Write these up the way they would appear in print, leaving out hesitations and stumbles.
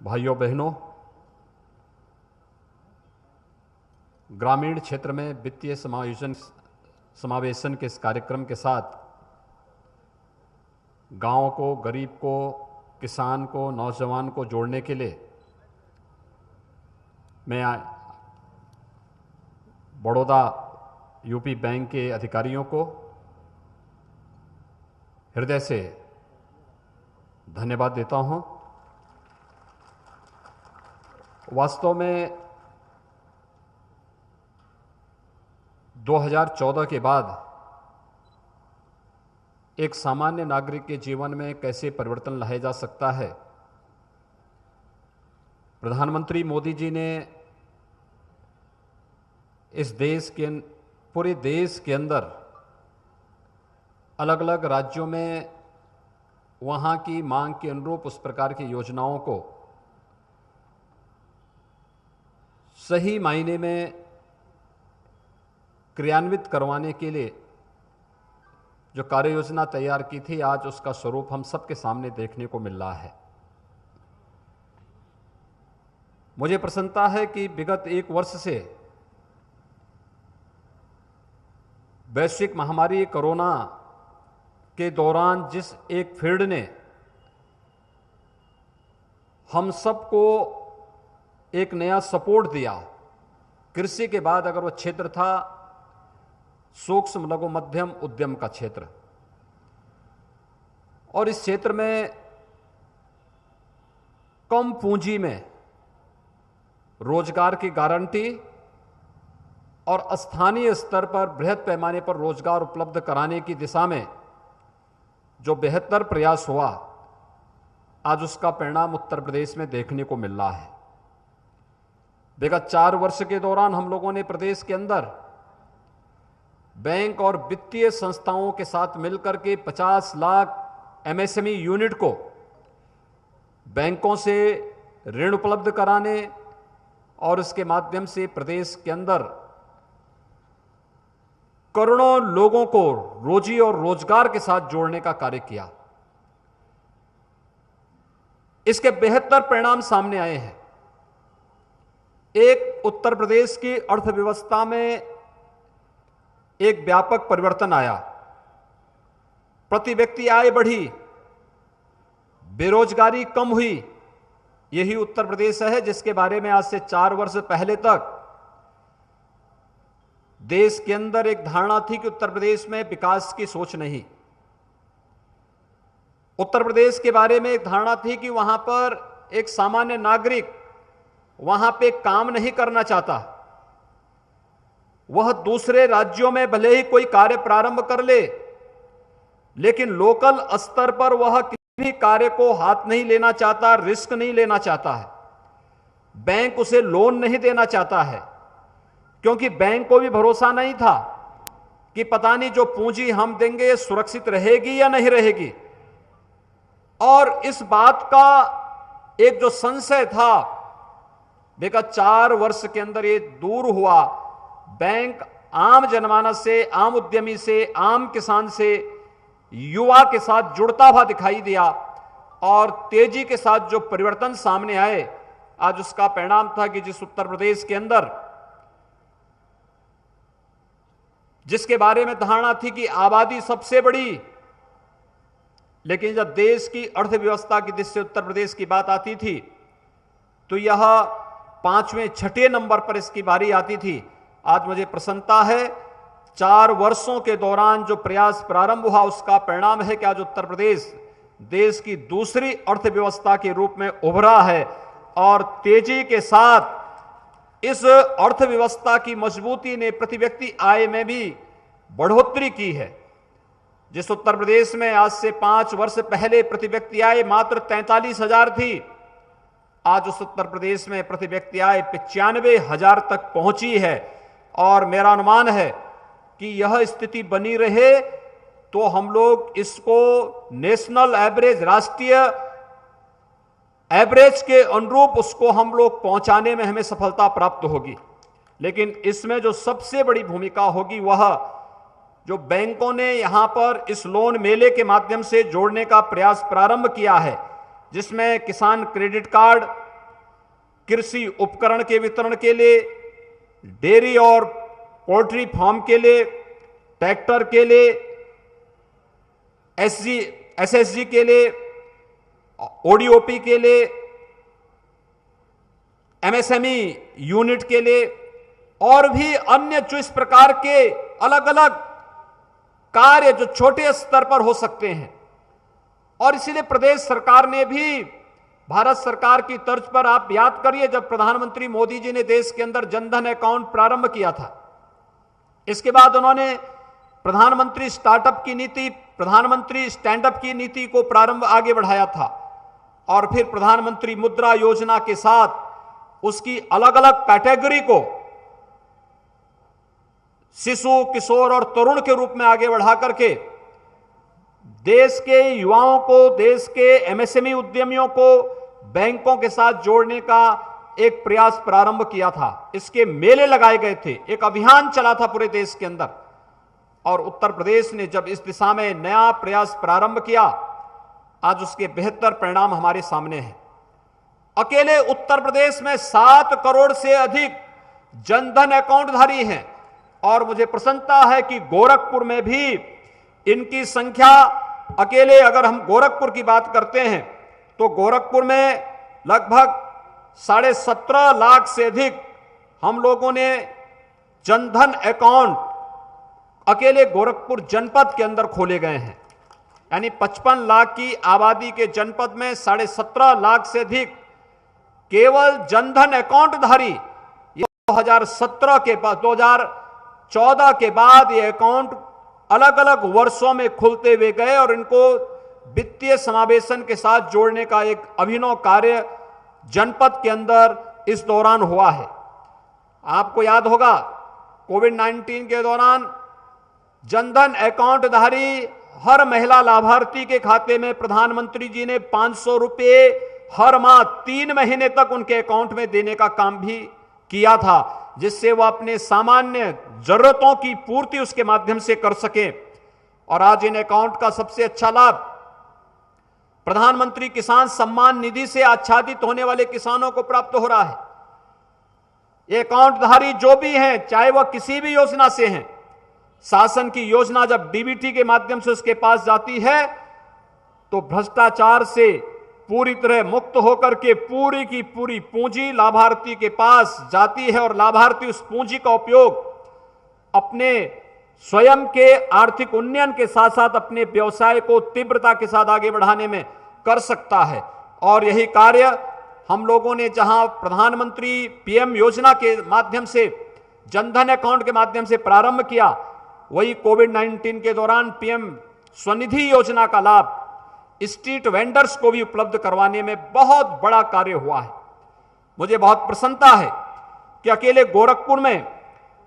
भाइयों बहनों, ग्रामीण क्षेत्र में वित्तीय समावेशन के इस कार्यक्रम के साथ गांव को, गरीब को, किसान को, नौजवान को जोड़ने के लिए मैं बड़ौदा यूपी बैंक के अधिकारियों को हृदय से धन्यवाद देता हूं। वास्तव में 2014 के बाद एक सामान्य नागरिक के जीवन में कैसे परिवर्तन लाया जा सकता है, प्रधानमंत्री मोदी जी ने पूरे देश के अंदर अलग अलग राज्यों में वहाँ की मांग के अनुरूप उस प्रकार की योजनाओं को सही मायने में क्रियान्वित करवाने के लिए जो कार्य योजना तैयार की थी, आज उसका स्वरूप हम सबके सामने देखने को मिल रहा है। मुझे प्रसन्नता है कि विगत एक वर्ष से वैश्विक महामारी कोरोना के दौरान जिस एक फील्ड ने हम सबको एक नया सपोर्ट दिया, कृषि के बाद अगर वो क्षेत्र था सूक्ष्म लघु मध्यम उद्यम का क्षेत्र, और इस क्षेत्र में कम पूंजी में रोजगार की गारंटी और स्थानीय स्तर पर बृहद पैमाने पर रोजगार उपलब्ध कराने की दिशा में जो बेहतर प्रयास हुआ, आज उसका परिणाम उत्तर प्रदेश में देखने को मिल रहा है। विगत 4 वर्ष के दौरान हम लोगों ने प्रदेश के अंदर बैंक और वित्तीय संस्थाओं के साथ मिलकर के 50 लाख एमएसएमई यूनिट को बैंकों से ऋण उपलब्ध कराने और इसके माध्यम से प्रदेश के अंदर करोड़ों लोगों को रोजी और रोजगार के साथ जोड़ने का कार्य किया। इसके बेहतर परिणाम सामने आए हैं। एक, उत्तर प्रदेश की अर्थव्यवस्था में एक व्यापक परिवर्तन आया, प्रति व्यक्ति आय बढ़ी, बेरोजगारी कम हुई। यही उत्तर प्रदेश है जिसके बारे में आज से 4 वर्ष पहले तक देश के अंदर एक धारणा थी कि उत्तर प्रदेश में विकास की सोच नहीं। उत्तर प्रदेश के बारे में एक धारणा थी कि वहां पर एक सामान्य नागरिक वहां पे काम नहीं करना चाहता, वह दूसरे राज्यों में भले ही कोई कार्य प्रारंभ कर ले, लेकिन लोकल स्तर पर वह किसी भी कार्य को हाथ नहीं लेना चाहता, रिस्क नहीं लेना चाहता है। बैंक उसे लोन नहीं देना चाहता है, क्योंकि बैंक को भी भरोसा नहीं था कि पता नहीं जो पूंजी हम देंगे सुरक्षित रहेगी या नहीं रहेगी। और इस बात का एक जो संशय था, विगत 4 वर्ष के अंदर ये दूर हुआ। बैंक आम जनमानस से, आम उद्यमी से, आम किसान से, युवा के साथ जुड़ता हुआ दिखाई दिया और तेजी के साथ जो परिवर्तन सामने आए, आज उसका परिणाम था कि जिस उत्तर प्रदेश के अंदर, जिसके बारे में धारणा थी कि आबादी सबसे बड़ी, लेकिन जब देश की अर्थव्यवस्था की दृष्टि से उत्तर प्रदेश की बात आती थी तो यह 5वें 6ठे नंबर पर इसकी बारी आती थी। आज मुझे प्रसन्नता है, 4 वर्षों के दौरान जो प्रयास प्रारंभ हुआ उसका परिणाम है कि आज उत्तर प्रदेश देश की दूसरी अर्थव्यवस्था के रूप में उभरा है और तेजी के साथ इस अर्थव्यवस्था की मजबूती ने प्रति व्यक्ति आय में भी बढ़ोतरी की है। जिस उत्तर प्रदेश में आज से 5 वर्ष पहले प्रति व्यक्ति आय मात्र 43,000 थी, आज उस उत्तर प्रदेश में प्रति व्यक्ति आय 95,000 तक पहुंची है। और मेरा अनुमान है कि यह स्थिति बनी रहे तो हम लोग इसको नेशनल एवरेज, राष्ट्रीय एवरेज के अनुरूप उसको हम लोग पहुंचाने में हमें सफलता प्राप्त होगी। लेकिन इसमें जो सबसे बड़ी भूमिका होगी वह जो बैंकों ने यहां पर इस लोन मेले के माध्यम से जोड़ने का प्रयास प्रारंभ किया है, जिसमें किसान क्रेडिट कार्ड, कृषि उपकरण के वितरण के लिए, डेयरी और पोल्ट्री फार्म के लिए, ट्रैक्टर के लिए, एसएसजी के लिए, ओडीओपी के लिए, एमएसएमई यूनिट के लिए और भी अन्य जो इस प्रकार के अलग अलग कार्य जो छोटे स्तर पर हो सकते हैं। और इसीलिए प्रदेश सरकार ने भी भारत सरकार की तर्ज पर, आप याद करिए जब प्रधानमंत्री मोदी जी ने देश के अंदर जनधन अकाउंट प्रारंभ किया था, इसके बाद उन्होंने प्रधानमंत्री स्टार्टअप की नीति, प्रधानमंत्री स्टैंडअप की नीति को प्रारंभ आगे बढ़ाया था और फिर प्रधानमंत्री मुद्रा योजना के साथ उसकी अलग अलग कैटेगरी को शिशु, किशोर और तरुण के रूप में आगे बढ़ा करके देश के युवाओं को, देश के एमएसएमई उद्यमियों को बैंकों के साथ जोड़ने का एक प्रयास प्रारंभ किया था। इसके मेले लगाए गए थे, एक अभियान चला था पूरे देश के अंदर और उत्तर प्रदेश ने जब इस दिशा में नया प्रयास प्रारंभ किया, आज उसके बेहतर परिणाम हमारे सामने हैं। अकेले उत्तर प्रदेश में 7 करोड़ से अधिक जनधन अकाउंटधारी हैं और मुझे प्रसन्नता है कि गोरखपुर में भी इनकी संख्या, अकेले अगर हम गोरखपुर की बात करते हैं तो गोरखपुर में लगभग 17.5 लाख से अधिक हम लोगों ने जनधन अकाउंट अकेले गोरखपुर जनपद के अंदर खोले गए हैं। यानी 55 लाख की आबादी के जनपद में 17.5 लाख से अधिक केवल जनधन अकाउंटधारी 2017 के बाद, 2014 के बाद ये अकाउंट अलग अलग वर्षों में खुलते हुए गए और इनको वित्तीय समावेशन के साथ जोड़ने का एक अभिनव कार्य जनपद के अंदर इस दौरान हुआ है। आपको याद होगा कोविड-19 के दौरान जनधन अकाउंटधारी हर महिला लाभार्थी के खाते में प्रधानमंत्री जी ने 500 रुपए हर माह 3 महीने तक उनके अकाउंट में देने का काम भी किया था, जिससे वह अपने सामान्य जरूरतों की पूर्ति उसके माध्यम से कर सके। और आज इन अकाउंट का सबसे अच्छा लाभ प्रधानमंत्री किसान सम्मान निधि से आच्छादित होने वाले किसानों को प्राप्त हो रहा है। ये अकाउंटधारी जो भी हैं, चाहे वह किसी भी योजना से हैं, शासन की योजना जब डीबीटी के माध्यम से उसके पास जाती है तो भ्रष्टाचार से पूरी तरह मुक्त होकर के पूरी की पूरी पूंजी लाभार्थी के पास जाती है और लाभार्थी उस पूंजी का उपयोग अपने स्वयं के आर्थिक उन्नयन के साथ साथ अपने व्यवसाय को तीव्रता के साथ आगे बढ़ाने में कर सकता है। और यही कार्य हम लोगों ने जहां प्रधानमंत्री पीएम योजना के माध्यम से, जनधन अकाउंट के माध्यम से प्रारंभ किया, वही कोविड-19 के दौरान पीएम स्वनिधि योजना का लाभ स्ट्रीट वेंडर्स को भी उपलब्ध करवाने में बहुत बड़ा कार्य हुआ है। मुझे बहुत प्रसन्नता है कि अकेले गोरखपुर में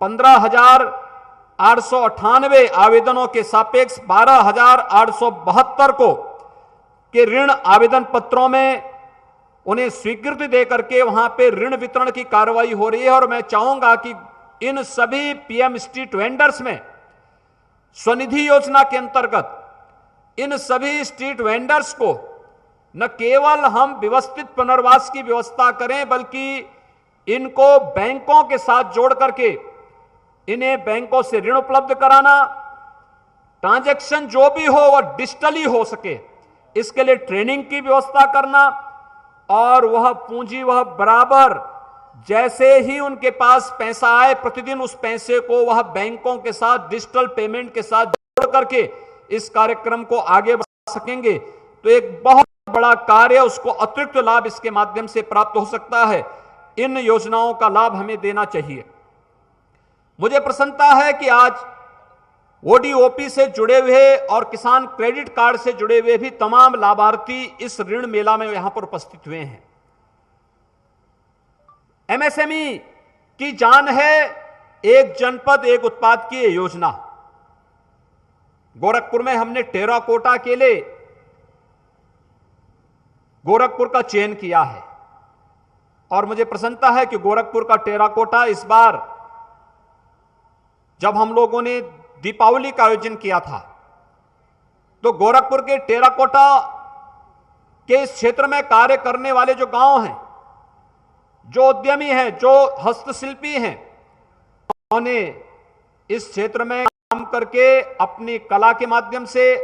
15,898 आवेदनों के सापेक्ष 12,872 को के ऋण आवेदन पत्रों में उन्हें स्वीकृति देकर के वहां पे ऋण वितरण की कार्रवाई हो रही है। और मैं चाहूंगा कि इन सभी पीएम स्ट्रीट वेंडर्स में स्वनिधि योजना के अंतर्गत इन सभी स्ट्रीट वेंडर्स को न केवल हम व्यवस्थित पुनर्वास की व्यवस्था करें, बल्कि इनको बैंकों के साथ जोड़ करके इन्हें बैंकों से ऋण उपलब्ध कराना, ट्रांजैक्शन जो भी हो वह डिजिटली हो सके, इसके लिए ट्रेनिंग की व्यवस्था करना और वह पूंजी वह बराबर जैसे ही उनके पास पैसा आए प्रतिदिन उस पैसे को वह बैंकों के साथ डिजिटल पेमेंट के साथ जोड़ करके इस कार्यक्रम को आगे बढ़ा सकेंगे तो एक बहुत बड़ा कार्य, उसको अतिरिक्त लाभ इसके माध्यम से प्राप्त हो सकता है। इन योजनाओं का लाभ हमें देना चाहिए। मुझे प्रसन्नता है कि आज ओडीओपी से जुड़े हुए और किसान क्रेडिट कार्ड से जुड़े हुए भी तमाम लाभार्थी इस ऋण मेला में यहां पर उपस्थित हुए हैं। एमएसएमई की जान है एक जनपद एक उत्पाद की योजना। गोरखपुर में हमने टेराकोटा के लिए गोरखपुर का चयन किया है और मुझे प्रसन्नता है कि गोरखपुर का टेराकोटा इस बार जब हम लोगों ने दीपावली का आयोजन किया था तो गोरखपुर के टेराकोटा के इस क्षेत्र में कार्य करने वाले जो गांव हैं, जो उद्यमी हैं, जो हस्तशिल्पी हैं, उन्होंने इस क्षेत्र में काम करके अपनी कला के माध्यम से,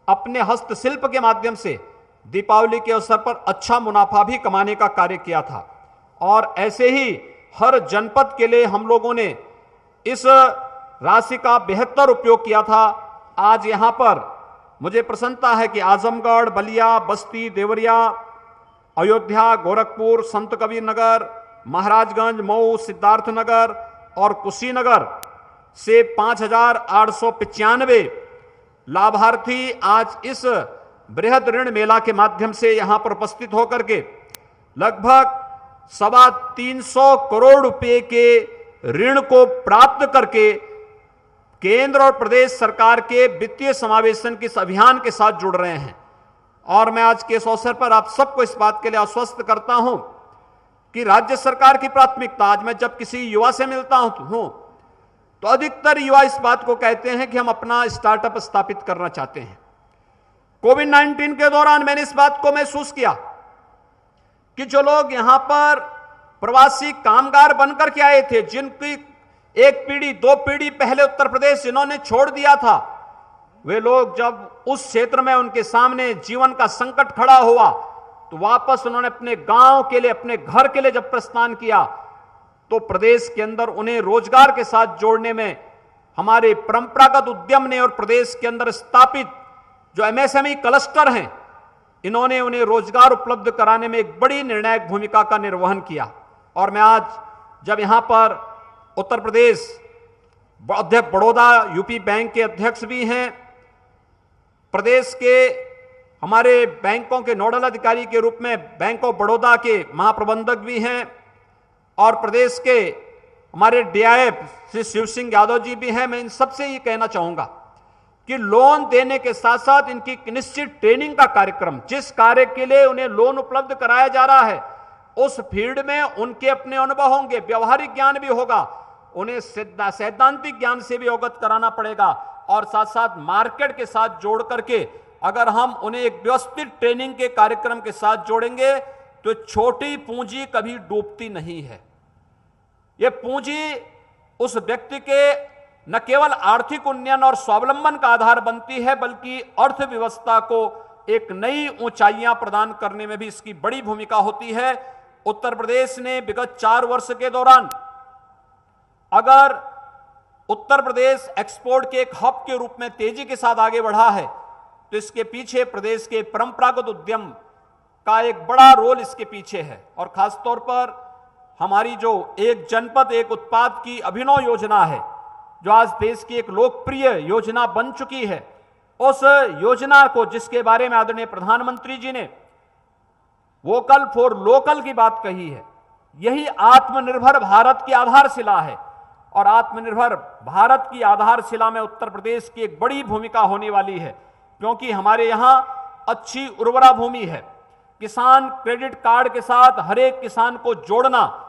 अपने हस्तशिल्प के माध्यम से दीपावली के अवसर पर अच्छा मुनाफा भी कमाने का कार्य किया था। और ऐसे ही हर जनपद के लिए हम लोगों ने इस राशि का बेहतर उपयोग किया था। आज यहां पर मुझे प्रसन्नता है कि आजमगढ़, बलिया, बस्ती, देवरिया, अयोध्या, गोरखपुर, संत कबीर नगर, महाराजगंज, मऊ, सिद्धार्थनगर और कुशीनगर से 5,895 लाभार्थी आज इस बृहद ऋण मेला के माध्यम से यहां पर उपस्थित होकर के लगभग 325 करोड़ रुपए के ऋण को प्राप्त करके केंद्र और प्रदेश सरकार के वित्तीय समावेशन के इस अभियान के साथ जुड़ रहे हैं। और मैं आज के इस अवसर पर आप सबको इस बात के लिए आश्वस्त करता हूं कि राज्य सरकार की प्राथमिकता, आज मैं जब किसी युवा से मिलता हूं तो अधिकतर युवा इस बात को कहते हैं कि हम अपना स्टार्टअप स्थापित करना चाहते हैं। कोविड-19 के दौरान मैंने इस बात को महसूस किया कि जो लोग यहां पर प्रवासी कामगार बनकर के आए थे, जिनकी एक पीढ़ी, दो पीढ़ी पहले उत्तर प्रदेश इन्होंने छोड़ दिया था, वे लोग जब उस क्षेत्र में उनके सामने जीवन का संकट खड़ा हुआ तो वापस उन्होंने अपने गांव के लिए, अपने घर के लिए जब प्रस्थान किया तो प्रदेश के अंदर उन्हें रोजगार के साथ जोड़ने में हमारे परंपरागत उद्यम ने और प्रदेश के अंदर स्थापित जो एमएसएमई क्लस्टर हैं, इन्होंने उन्हें रोजगार उपलब्ध कराने में एक बड़ी निर्णायक भूमिका का निर्वहन किया। और मैं आज जब यहां पर उत्तर प्रदेश अध्यक्ष, बड़ौदा यूपी बैंक के अध्यक्ष भी हैं, प्रदेश के हमारे बैंकों के नोडल अधिकारी के रूप में बैंक ऑफ बड़ौदा के महाप्रबंधक भी हैं, और प्रदेश के हमारे डीआईएफ श्री शिव सिंह यादव जी भी हैं, मैं इन सबसे ये कहना चाहूंगा कि लोन देने के साथ साथ इनकी निश्चित ट्रेनिंग का कार्यक्रम, जिस कार्य के लिए उन्हें लोन उपलब्ध कराया जा रहा है उस फील्ड में उनके अपने अनुभव होंगे, व्यवहारिक ज्ञान भी होगा, उन्हें सैद्धांतिक ज्ञान से भी अवगत कराना पड़ेगा। और साथ साथ मार्केट के साथ जोड़ करके अगर हम उन्हें एक व्यवस्थित ट्रेनिंग के कार्यक्रम के साथ जोड़ेंगे तो छोटी पूंजी कभी डूबती नहीं है। यह पूंजी उस व्यक्ति के न केवल आर्थिक उन्नयन और स्वावलंबन का आधार बनती है, बल्कि अर्थव्यवस्था को एक नई ऊंचाइयां प्रदान करने में भी इसकी बड़ी भूमिका होती है। उत्तर प्रदेश ने विगत 4 वर्ष के दौरान, अगर उत्तर प्रदेश एक्सपोर्ट के एक हब के रूप में तेजी के साथ आगे बढ़ा है तो इसके पीछे प्रदेश के परंपरागत उद्यम का एक बड़ा रोल इसके पीछे है। और खासतौर पर हमारी जो एक जनपद एक उत्पाद की अभिनव योजना है, जो आज देश की एक लोकप्रिय योजना बन चुकी है, उस योजना को, जिसके बारे में आदरणीय प्रधानमंत्री जी ने वोकल फॉर लोकल की बात कही है, यही आत्मनिर्भर भारत की आधारशिला है। और आत्मनिर्भर भारत की आधारशिला में उत्तर प्रदेश की एक बड़ी भूमिका होने वाली है, क्योंकि हमारे यहां अच्छी उर्वरा भूमि है। किसान क्रेडिट कार्ड के साथ हर एक किसान को जोड़ना,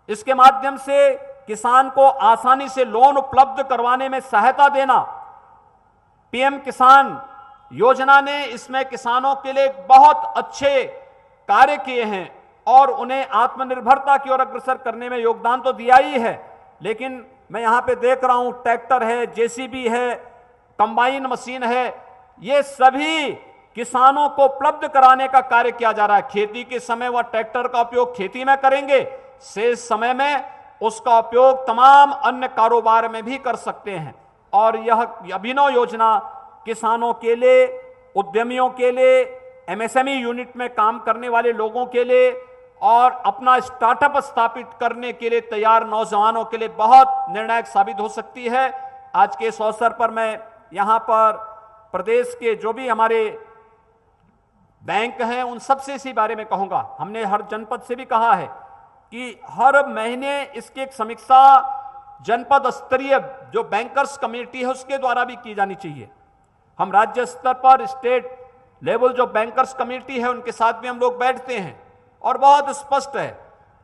इसके माध्यम से किसान को आसानी से लोन उपलब्ध करवाने में सहायता देना, पीएम किसान योजना ने इसमें किसानों के लिए बहुत अच्छे कार्य किए हैं और उन्हें आत्मनिर्भरता की ओर अग्रसर करने में योगदान तो दिया ही है। लेकिन मैं यहां पे देख रहा हूं ट्रैक्टर है, जेसीबी है, कंबाइन मशीन है, ये सभी किसानों को उपलब्ध कराने का कार्य किया जा रहा है। खेती के समय वह ट्रैक्टर का उपयोग खेती में करेंगे, शेष समय में उसका उपयोग तमाम अन्य कारोबार में भी कर सकते हैं। और यह अभिनव योजना किसानों के लिए, उद्यमियों के लिए, एमएसएमई यूनिट में काम करने वाले लोगों के लिए और अपना स्टार्टअप स्थापित करने के लिए तैयार नौजवानों के लिए बहुत निर्णायक साबित हो सकती है। आज के इस अवसर पर मैं यहां पर प्रदेश के जो भी हमारे बैंक हैं उन सबसे इसी बारे में कहूंगा। हमने हर जनपद से भी कहा है कि हर महीने इसकी एक समीक्षा जनपद स्तरीय जो बैंकर्स कमेटी है उसके द्वारा भी की जानी चाहिए। हम राज्य स्तर पर, स्टेट लेवल जो बैंकर्स कमेटी है उनके साथ भी हम लोग बैठते हैं और बहुत स्पष्ट है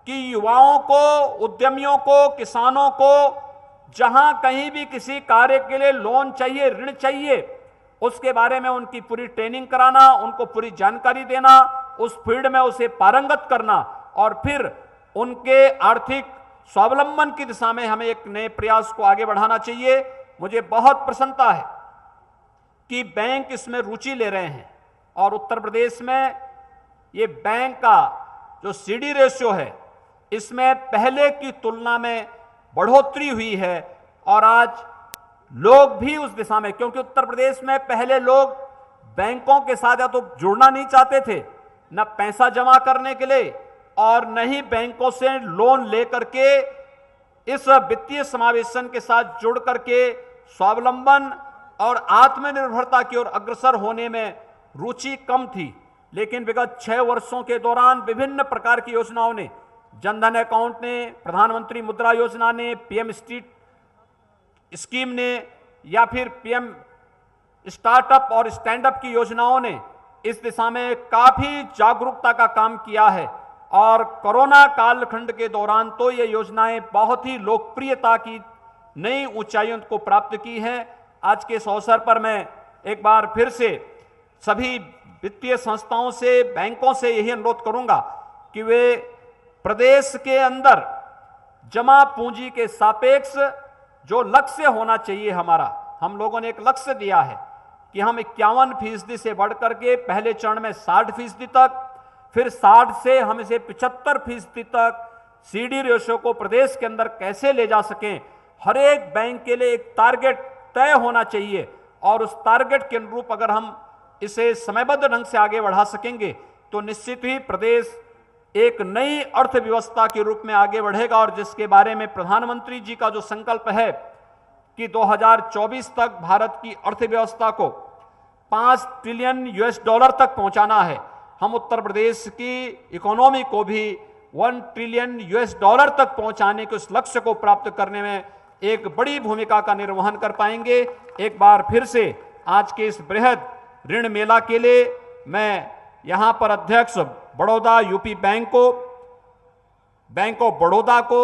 कि युवाओं को, उद्यमियों को, किसानों को जहां कहीं भी किसी कार्य के लिए लोन चाहिए, ऋण चाहिए, उसके बारे में उनकी पूरी ट्रेनिंग कराना, उनको पूरी जानकारी देना, उस फील्ड में उसे पारंगत करना और फिर उनके आर्थिक स्वावलंबन की दिशा में हमें एक नए प्रयास को आगे बढ़ाना चाहिए। मुझे बहुत प्रसन्नता है कि बैंक इसमें रुचि ले रहे हैं और उत्तर प्रदेश में ये बैंक का जो सीडी रेशियो है इसमें पहले की तुलना में बढ़ोतरी हुई है और आज लोग भी उस दिशा में, क्योंकि उत्तर प्रदेश में पहले लोग बैंकों के साथ या तो जुड़ना नहीं चाहते थे, न पैसा जमा करने के लिए और न ही बैंकों से लोन लेकर के इस वित्तीय समावेशन के साथ जुड़ करके स्वावलंबन और आत्मनिर्भरता की ओर अग्रसर होने में रुचि कम थी। लेकिन विगत 6 वर्षों के दौरान विभिन्न प्रकार की योजनाओं ने, जनधन अकाउंट ने, प्रधानमंत्री मुद्रा योजना ने, पीएम स्ट्रीट स्कीम ने या फिर पीएम स्टार्टअप और स्टैंडअप की योजनाओं ने इस दिशा में काफी जागरूकता का काम किया है और कोरोना कालखंड के दौरान तो ये योजनाएं बहुत ही लोकप्रियता की नई ऊंचाइयों को प्राप्त की हैं। आज के इस अवसर पर मैं एक बार फिर से सभी वित्तीय संस्थाओं से, बैंकों से यही अनुरोध करूंगा कि वे प्रदेश के अंदर जमा पूंजी के सापेक्ष जो लक्ष्य होना चाहिए हमारा, हम लोगों ने एक लक्ष्य दिया है कि हम 51% से बढ़कर के पहले चरण में 60% तक, फिर 60 से हम इसे 75% तक सीडी रेशियो को प्रदेश के अंदर कैसे ले जा सकें। हर एक बैंक के लिए एक टारगेट तय होना चाहिए और उस टारगेट के अनुरूप अगर हम इसे समयबद्ध ढंग से आगे बढ़ा सकेंगे तो निश्चित ही प्रदेश एक नई अर्थव्यवस्था के रूप में आगे बढ़ेगा और जिसके बारे में प्रधानमंत्री जी का जो संकल्प है कि 2024 तक भारत की अर्थव्यवस्था को $5 ट्रिलियन तक पहुंचाना है। हम उत्तर प्रदेश की इकोनॉमी को भी $1 ट्रिलियन तक पहुंचाने के उस लक्ष्य को प्राप्त करने में एक बड़ी भूमिका का निर्वहन कर पाएंगे। एक बार फिर से आज के इस बृहद ऋण मेला के लिए मैं यहां पर अध्यक्ष बड़ौदा यूपी बैंक को, बैंक ऑफ बड़ौदा को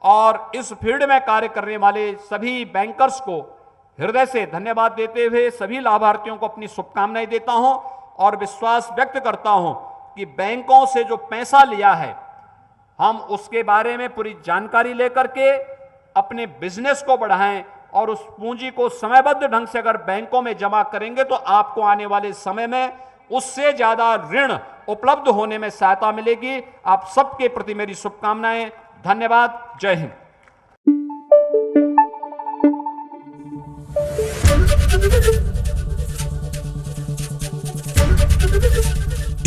और इस फील्ड में कार्य करने वाले सभी बैंकर्स को हृदय से धन्यवाद देते हुए सभी लाभार्थियों को अपनी शुभकामनाएं देता हूं और विश्वास व्यक्त करता हूं कि बैंकों से जो पैसा लिया है हम उसके बारे में पूरी जानकारी लेकर के अपने बिजनेस को बढ़ाएं और उस पूंजी को समयबद्ध ढंग से अगर बैंकों में जमा करेंगे तो आपको आने वाले समय में उससे ज्यादा ऋण उपलब्ध होने में सहायता मिलेगी। आप सबके प्रति मेरी शुभकामनाएं। धन्यवाद। जय हिंद।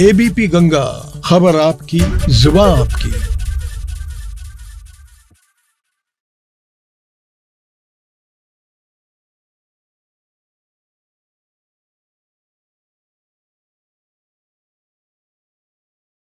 एबीपी गंगा, खबर आपकी, जुबान आपकी।